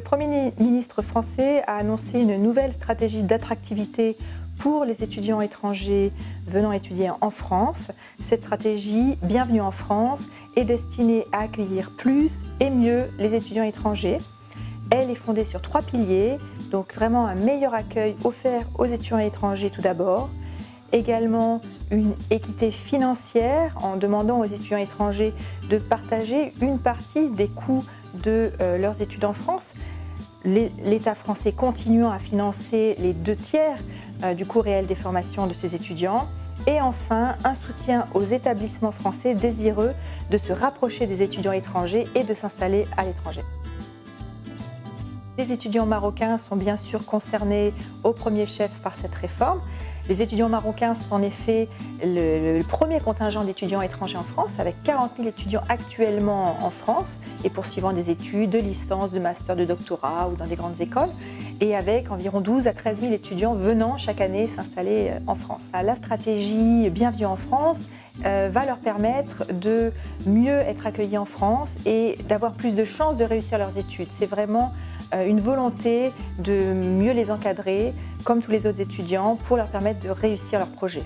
Premier ministre français a annoncé une nouvelle stratégie d'attractivité pour les étudiants étrangers venant étudier en France. Cette stratégie, Bienvenue en France, est destinée à accueillir plus et mieux les étudiants étrangers. Elle est fondée sur 3 piliers, donc vraiment un meilleur accueil offert aux étudiants étrangers tout d'abord, également une équité financière en demandant aux étudiants étrangers de partager une partie des coûts de leurs études en France, l'État français continuant à financer les 2/3 du coût réel des formations de ses étudiants, et enfin un soutien aux établissements français désireux de se rapprocher des étudiants étrangers et de s'installer à l'étranger. Les étudiants marocains sont bien sûr concernés au premier chef par cette réforme. Les étudiants marocains sont en effet le premier contingent d'étudiants étrangers en France, avec 40 000 étudiants actuellement en France et poursuivant des études de licence, de master, de doctorat ou dans des grandes écoles, et avec environ 12 à 13 000 étudiants venant chaque année s'installer en France. La stratégie Bienvenue en France va leur permettre de mieux être accueillis en France et d'avoir plus de chances de réussir leurs études. C'est vraiment une volonté de mieux les encadrer, comme tous les autres étudiants, pour leur permettre de réussir leur projet.